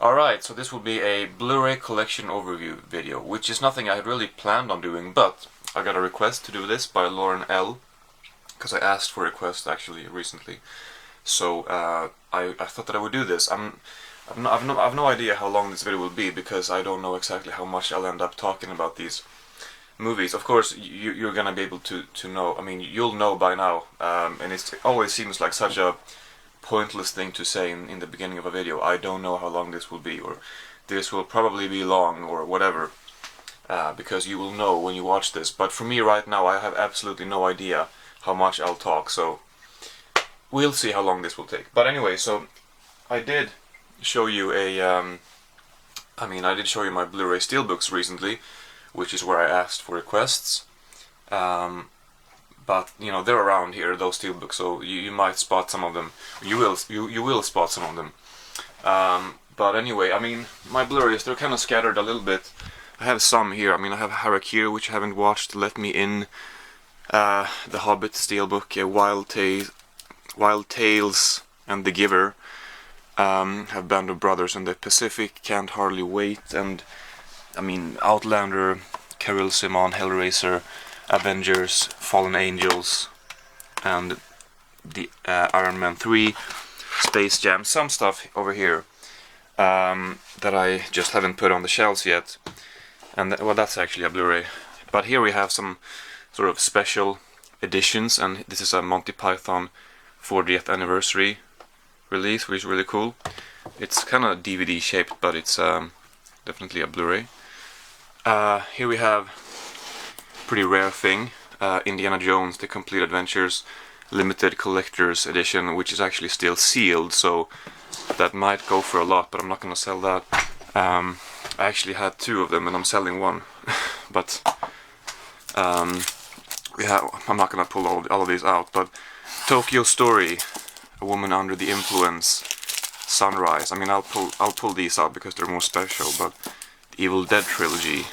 Alright, so this will be a Blu-ray collection overview video, which is nothing I had really planned on doing, but I got a request to do this by Lauren L. Because I asked for a request actually recently. So I thought that I would do this. I've no idea how long this video will be, because I don't know exactly how much I'll end up talking about these movies. Of course, you're gonna be able to know. I mean, you'll know by now, and it always seems like such a pointless thing to say in the beginning of a video. I don't know how long this will be, or this will probably be long, or whatever, because you will know when you watch this. But for me right now, I have absolutely no idea how much I'll talk, so we'll see how long this will take. But anyway, so I did show you I did show you my Blu-ray steelbooks recently, which is where I asked for requests. But you know, they're around here, those steelbooks, so you might spot some of them. You will spot some of them. But anyway, I mean, my Blu-rays, they're kind of scattered a little bit. I have some here. I mean, I have Harakiri, which I haven't watched. Let Me In, The Hobbit steelbook, Wild Tales, and The Giver. Have Band of Brothers and the Pacific, Can't Hardly Wait, and I mean, Outlander, Carol Simon, Hellraiser, Avengers, Fallen Angels, and the Iron Man 3, Space Jam, some stuff over here that I just haven't put on the shelves yet, and well, that's actually a Blu-ray. But here we have some sort of special editions, and this is a Monty Python 40th anniversary release, which is really cool. It's kind of DVD shaped, but it's definitely a Blu-ray. Here we have pretty rare thing, Indiana Jones: The Complete Adventures limited collector's edition, which is actually still sealed, so that might go for a lot, but I'm not gonna sell that. I actually had two of them and I'm selling one. But I'm not gonna pull all of these out. But Tokyo Story, A Woman Under the Influence, Sunrise, I mean, I'll pull these out because they're more special. But the Evil Dead trilogy,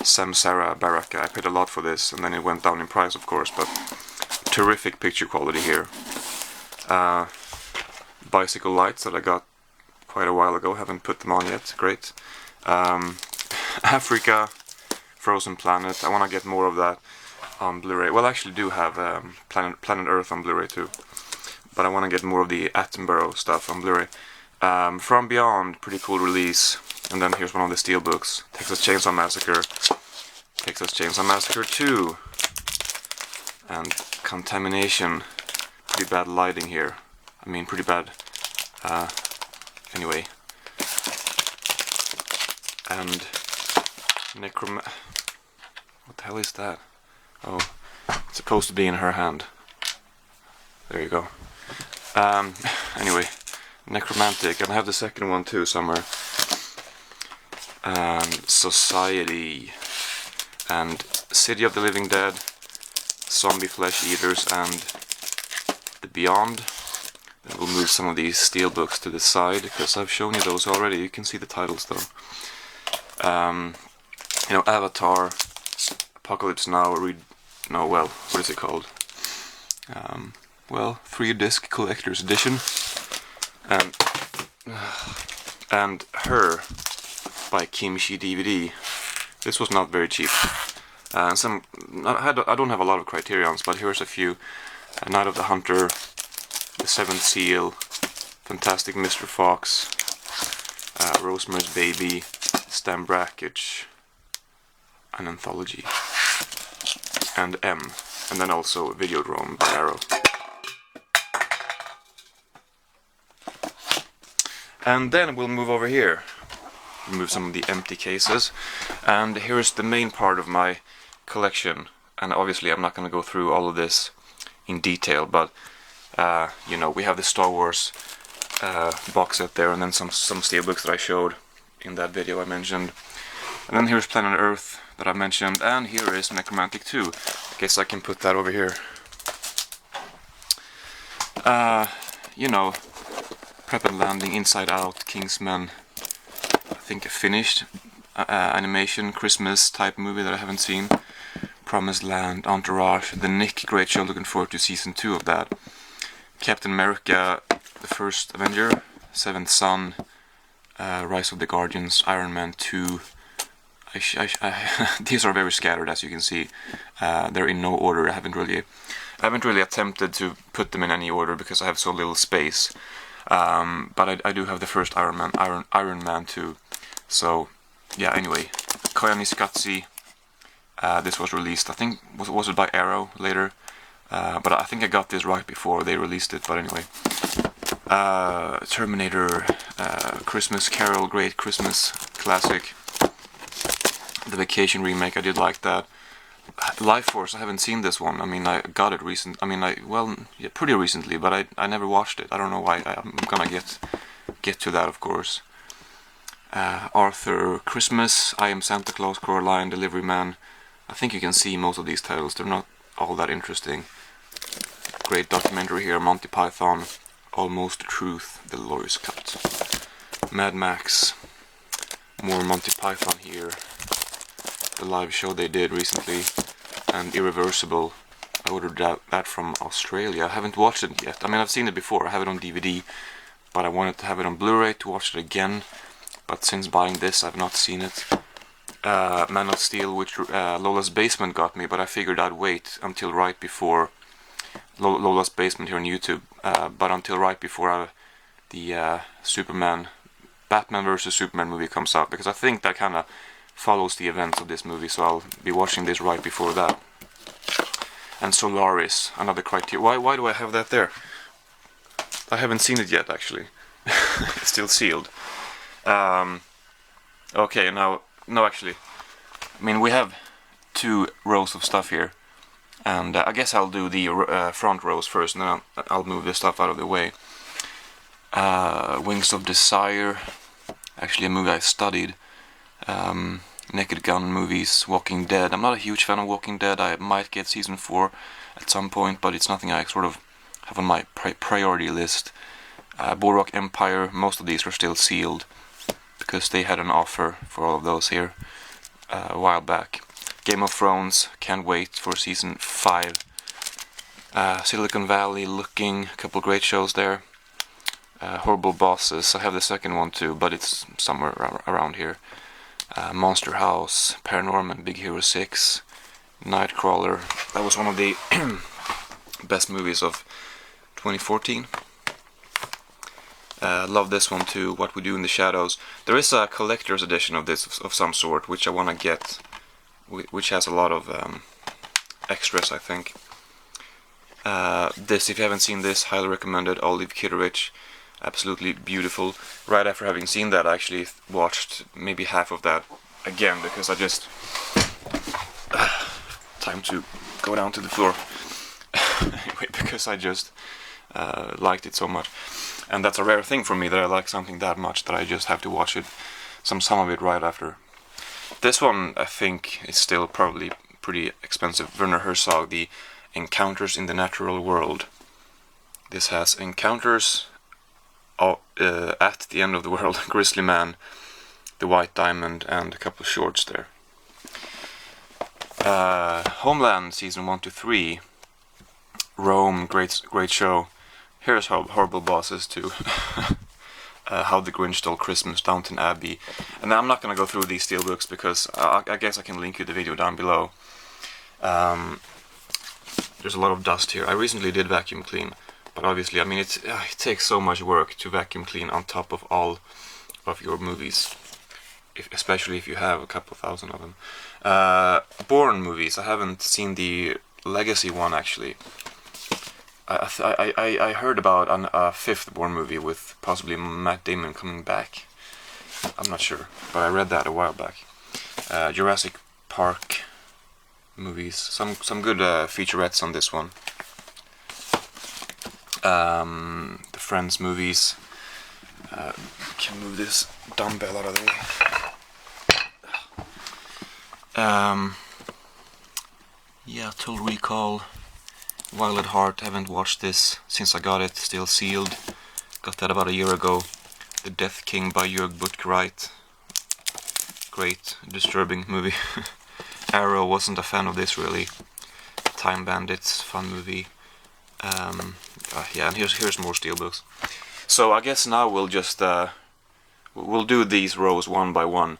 Samsara Baraka, I paid a lot for this, and then it went down in price, of course, but terrific picture quality here. Bicycle Lights that I got quite a while ago, haven't put them on yet, great. Africa, Frozen Planet, I want to get more of that on Blu-ray. Well, I actually do have Planet Earth on Blu-ray too, but I want to get more of the Attenborough stuff on Blu-ray. From Beyond, pretty cool release. And then here's one of the steelbooks, Texas Chainsaw Massacre, Texas Chainsaw Massacre 2, and Contamination. Pretty bad lighting here. I mean, pretty bad. Anyway. And what the hell is that? Oh, it's supposed to be in her hand. There you go. Anyway, Necromantic, and I have the second one too somewhere. Society, and City of the Living Dead, Zombie Flesh Eaters, and The Beyond. Then we'll move some of these steelbooks to the side, because I've shown you those already. You can see the titles though. You know, Avatar, Apocalypse Now, what is it called? Well, 3-disc collector's edition, and Her by Kimchi DVD. This was not very cheap. I don't have a lot of criterions, but here's a few. Night of the Hunter, The Seventh Seal, Fantastic Mr. Fox, Rosemary's Baby, Stan Brakhage, an anthology, and M, and then also Videodrome by Arrow. And then we'll move over here. Remove some of the empty cases, and here's the main part of my collection. And obviously I'm not going to go through all of this in detail, but you know, we have the Star Wars box set there, and then some steelbooks that I showed in that video I mentioned, and then here's Planet Earth that I mentioned, and here is Necromantic 2. I guess I can put that over here. You know, Prep and Landing, Inside Out, Kingsman, I think a finished animation Christmas type movie that I haven't seen, Promised Land, Entourage, The Nick, great show, looking forward to season 2 of that, Captain America, The First Avenger, Seventh Son, Rise of the Guardians, Iron Man 2. These are very scattered, as you can see. They're in no order. I haven't really attempted to put them in any order because I have so little space. But I do have the first Iron Man 2. So yeah. Anyway, Koyaanisqatsi. This was released, I think, was it by Arrow later? But I think I got this right before they released it. But anyway, Terminator, Christmas Carol, great Christmas classic. The Vacation remake, I did like that. Life Force, I haven't seen this one. I mean, I got it pretty recently, but I never watched it. I don't know why. I'm gonna get to that, of course. Arthur, Christmas, I Am Santa Claus, Coraline, Delivery Man. I think you can see most of these titles. They're not all that interesting. Great documentary here, Monty Python, Almost Truth, The Lawyer's Cut. Mad Max, more Monty Python here. The live show they did recently, and Irreversible. I ordered that from Australia. I haven't watched it yet. I mean, I've seen it before. I have it on DVD, but I wanted to have it on Blu-ray to watch it again. But since buying this, I've not seen it. Man of Steel, which Lola's Basement got me, but I figured I'd wait until right before Lola's Basement here on YouTube. But until right before the Batman vs Superman movie comes out, because I think that kind of follows the events of this movie, so I'll be watching this right before that. And Solaris, another Criterion. Why do I have that there? I haven't seen it yet, actually. It's still sealed. Okay, no, actually, I mean, we have 2 rows of stuff here, and I guess I'll do the front rows first, and then I'll move this stuff out of the way. Wings of Desire, actually a movie I studied. Naked Gun movies, Walking Dead. I'm not a huge fan of Walking Dead. I might get season 4 at some point, but it's nothing I sort of have on my priority list. Boardwalk Empire, most of these are still sealed because they had an offer for all of those here a while back. Game of Thrones, can't wait for season 5. Silicon Valley, Looking, a couple great shows there. Horrible Bosses, I have the second one too, but it's somewhere around here. Monster House, Paranorman, Big Hero 6, Nightcrawler. That was one of the best movies of 2014. Love this one too, What We Do in the Shadows. There is a collector's edition of this of some sort, which I want to get, which has a lot of extras, I think. This, if you haven't seen this, highly recommended. Olive Kitteridge, absolutely beautiful. Right after having seen that, I actually watched maybe half of that again, because I just... time to go down to the floor. Anyway, because I just liked it so much. And that's a rare thing for me, that I like something that much, that I just have to watch it, some of it right after. This one, I think, is still probably pretty expensive. Werner Herzog, the Encounters in the Natural World. This has encounters at the end of the world, Grizzly Man, The White Diamond, and a couple of shorts there. Homeland season 1 to 3. Rome, great show. Here's Horrible Bosses too. How the Grinch Stole Christmas, Downton Abbey. And I'm not going to go through these steelbooks because I guess I can link you the video down below. There's a lot of dust here. I recently did vacuum clean, but obviously, I mean, it takes so much work to vacuum clean on top of all of your movies, especially if you have a couple thousand of them. Bourne movies. I haven't seen the Legacy one actually. I heard about a 5th Bourne movie with possibly Matt Damon coming back. I'm not sure, but I read that a while back. Jurassic Park movies, some good featurettes on this one. The Friends movies. Can move this dumbbell out of the way. Yeah, Total Recall. Violet Heart, haven't watched this since I got it, still sealed. Got that about a year ago. The Death King by Jörg Buttgereit. Great, disturbing movie. Arrow, wasn't a fan of this really. Time Bandits, fun movie. Yeah, and here's more steelbooks. So I guess now we'll just we'll do these rows one by one,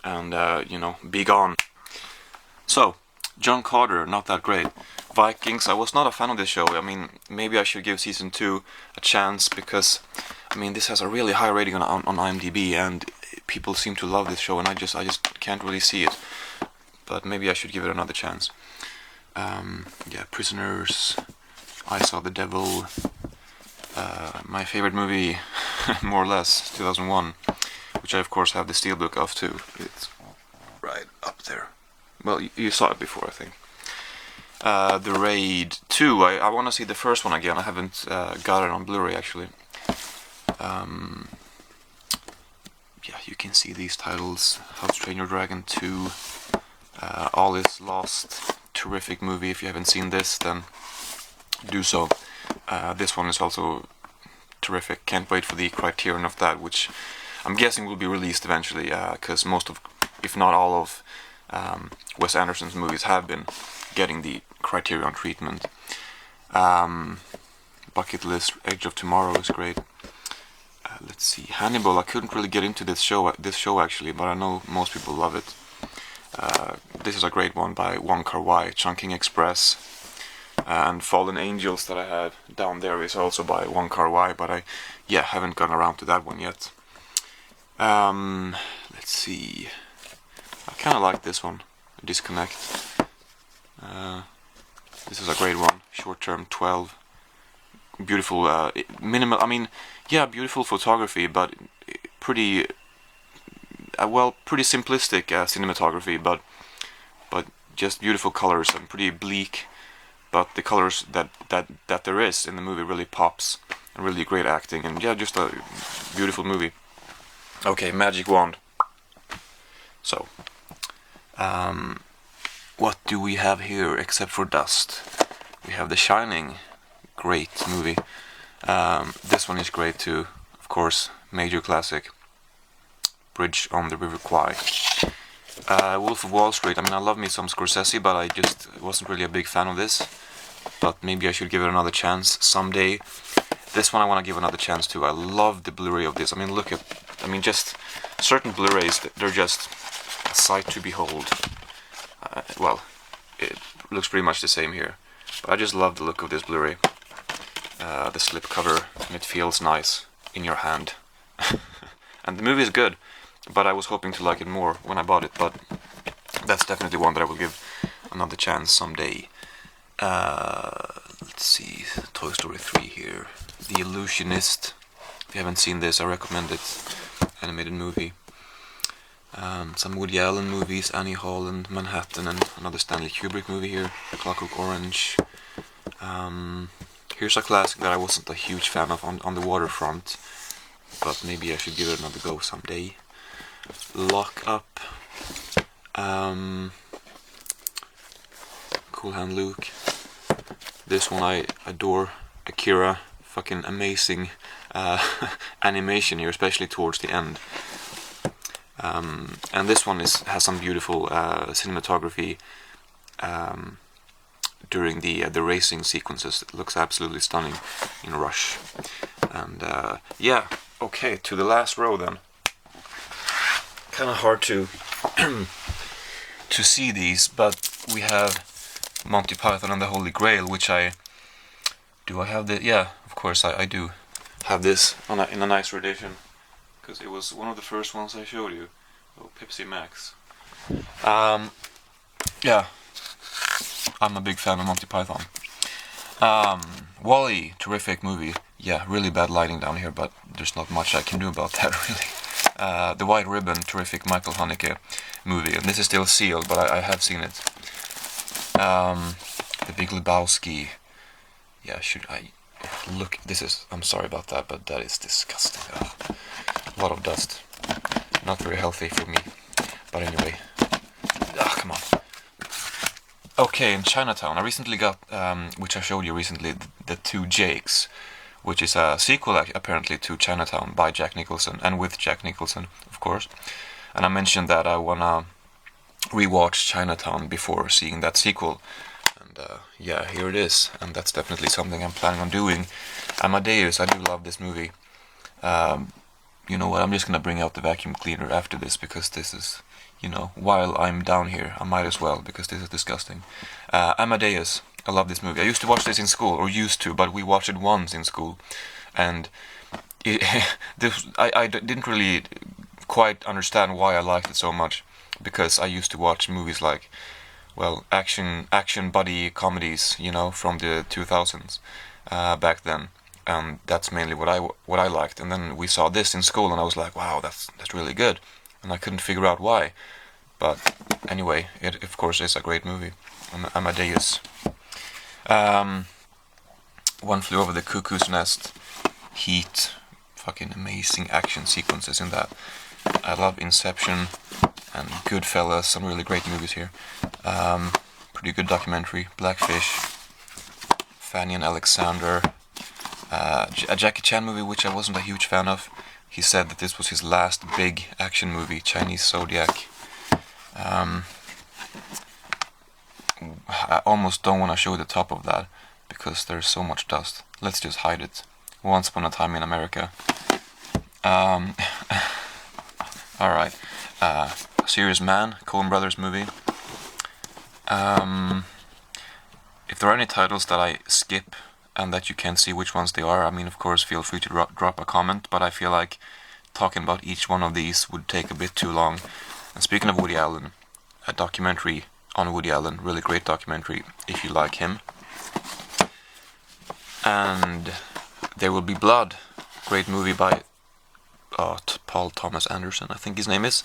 and you know, be gone. So, John Carter, not that great. Vikings, I was not a fan of this show. I mean, maybe I should give season 2 a chance, because I mean, this has a really high rating on IMDb, and people seem to love this show, and I just can't really see it. But maybe I should give it another chance. Yeah, Prisoners, I Saw the Devil, my favorite movie, more or less, 2001, which I of course have the steelbook of too. It's right up there. Well, you saw it before, I think. The Raid 2, I want to see the first one again. I haven't got it on Blu-ray actually. Yeah, you can see these titles. How to Train Your Dragon 2, All Is Lost, terrific movie. If you haven't seen this, then do so. This one is also terrific. Can't wait for the Criterion of that, which I'm guessing will be released eventually, because most of, if not all of, Wes Anderson's movies have been getting the Criterion treatment. Bucket List, Edge of Tomorrow is great. Let's see, Hannibal. I couldn't really get into this show actually, but I know most people love it. This is a great one by Wong Kar-wai. Chungking Express, and Fallen Angels that I have down there is also by Wong Kar-wai, but I haven't gone around to that one yet. Let's see, I kind of like this one, Disconnect. This is a great one. Short Term 12. Beautiful, minimal. I mean, yeah, beautiful photography, but pretty, pretty simplistic cinematography, but just beautiful colors and pretty bleak. But the colors that there is in the movie really pops, and really great acting, and yeah, just a beautiful movie. Okay, Magic Wand. So, what do we have here except for dust? We have The Shining. Great movie. This one is great too, of course, major classic. Bridge on the River Kwai. Wolf of Wall Street. I mean, I love me some Scorsese, but I just wasn't really a big fan of this. But maybe I should give it another chance someday. This one I want to give another chance to. I love the Blu-ray of this. I mean, look at, just certain Blu-rays, they're just a sight to behold. Well, it looks pretty much the same here, but I just love the look of this Blu-ray. The slipcover, and it feels nice in your hand. And the movie is good, but I was hoping to like it more when I bought it, but that's definitely one that I will give another chance someday. Let's see, Toy Story 3 here. The Illusionist. If you haven't seen this, I recommend it. Animated movie. Some Woody Allen movies, Annie Hall and Manhattan, and another Stanley Kubrick movie here, Clockwork Orange. Here's a classic that I wasn't a huge fan of, On the Waterfront, but maybe I should give it another go someday. Lock Up. Cool Hand Luke. This one I adore. Akira. Fucking amazing animation here, especially towards the end. And this one has some beautiful cinematography during the racing sequences. It looks absolutely stunning in Rush. And yeah, okay, to the last row then. Kind of hard to to see these, but we have Monty Python and the Holy Grail, which I have the, yeah, of course I do have this in a nicer edition, because it was one of the first ones I showed you. Oh, Pepsi Max. Yeah, I'm a big fan of Monty Python. Wall-E, terrific movie. Yeah, really bad lighting down here, but there's not much I can do about that, really. The White Ribbon, terrific Michael Haneke movie, and this is still sealed, but I have seen it. The Big Lebowski. Yeah, should I look? This is, I'm sorry about that, but that is disgusting. A lot of dust. Not very healthy for me. But anyway. Come on. Okay, in Chinatown, I recently got, which I showed you recently, the Two Jakes, which is a sequel apparently to Chinatown by Jack Nicholson, and with Jack Nicholson, of course. And I mentioned that I wanna rewatch Chinatown before seeing that sequel. And yeah, here it is, and that's definitely something I'm planning on doing. Amadeus, I do love this movie. you know what, I'm just gonna bring out the vacuum cleaner after this, because this is, you know, while I'm down here, I might as well, because this is disgusting. Amadeus, I love this movie. I used to watch this in school, or used to, but we watched it once in school, and I didn't really quite understand why I liked it so much, because I used to watch movies like, well, action buddy comedies, you know, from the 2000s back then, and that's mainly what I liked. And then we saw this in school, and I was like, wow, that's really good, and I couldn't figure out why. But anyway, it of course is a great movie. Amadeus. One Flew Over the Cuckoo's Nest, Heat, fucking amazing action sequences in that. I love Inception and Goodfellas, some really great movies here. Pretty good documentary. Blackfish, Fanny and Alexander, a Jackie Chan movie which I wasn't a huge fan of. He said that this was his last big action movie, Chinese Zodiac. I almost don't want to show the top of that, because there's so much dust. Let's just hide it. Once Upon a Time in America. Alright. Serious Man, Coen Brothers movie. If there are any titles that I skip and that you can't see which ones they are, I mean, of course, feel free to drop a comment, but I feel like talking about each one of these would take a bit too long. And speaking of Woody Allen, a documentary on Woody Allen, really great documentary if you like him. And There Will Be Blood, great movie by Paul Thomas Anderson, I think his name is.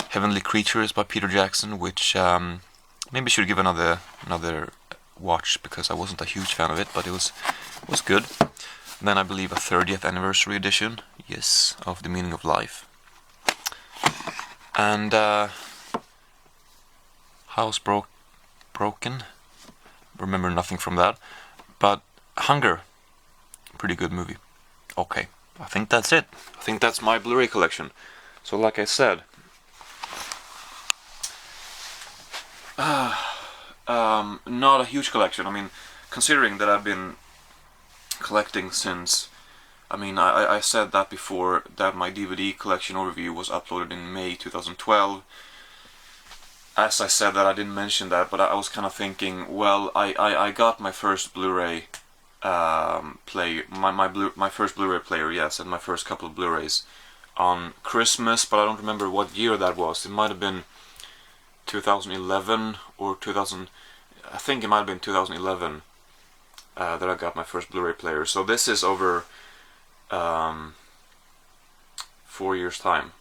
Heavenly Creatures by Peter Jackson, which maybe should give another watch, because I wasn't a huge fan of it, but it was good. And then I believe a 30th anniversary edition, yes, of The Meaning of Life. And House Broken, remember nothing from that, but Hunger, pretty good movie. Okay, I think that's it. I think that's my Blu-ray collection. So like I said, not a huge collection. I mean, considering that I've been collecting since, I mean, I said that before, that my DVD collection overview was uploaded in May 2012. As I said that, I didn't mention that, but I was kind of thinking, well, I got my first Blu-ray player, my first Blu-ray player, yes, and my first couple of Blu-rays on Christmas, but I don't remember what year that was. It might have been 2011 or 2000. I think it might have been 2011 that I got my first Blu-ray player. So this is over 4 years time.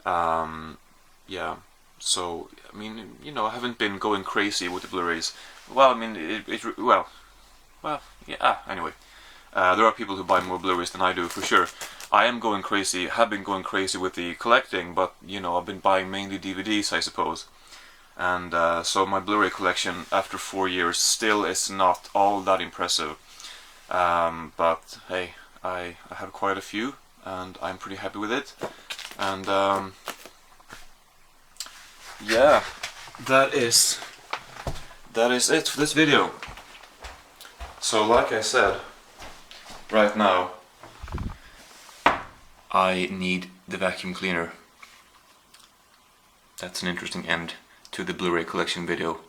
Yeah. So I mean, you know, I haven't been going crazy with the Blu-rays. Well, I mean, well, yeah. Anyway, there are people who buy more Blu-rays than I do, for sure. I am going crazy, have been going crazy with the collecting, but you know, I've been buying mainly DVDs, I suppose. And so my Blu-ray collection after 4 years still is not all that impressive. But hey, I have quite a few, and I'm pretty happy with it. And yeah, that is it for this video. So like I said, right now I need the vacuum cleaner. That's an interesting end to the Blu-ray collection video.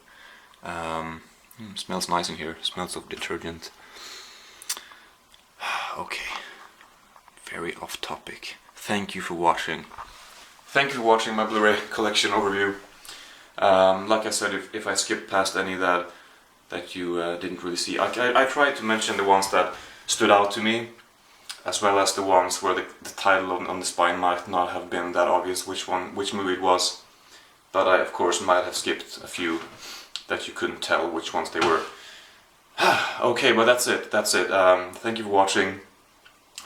Smells nice in here, smells of detergent. Okay, very off topic. Thank you for watching. Thank you for watching my Blu-ray collection overview. Like I said, if I skipped past any that you didn't really see, I tried to mention the ones that stood out to me, as well as the ones where the title on the spine might not have been that obvious which movie it was. But I, of course, might have skipped a few that you couldn't tell which ones they were. Okay, but that's it. Thank you for watching.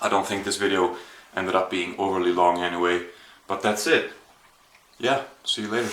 I don't think this video ended up being overly long anyway, but that's it. Yeah, see you later.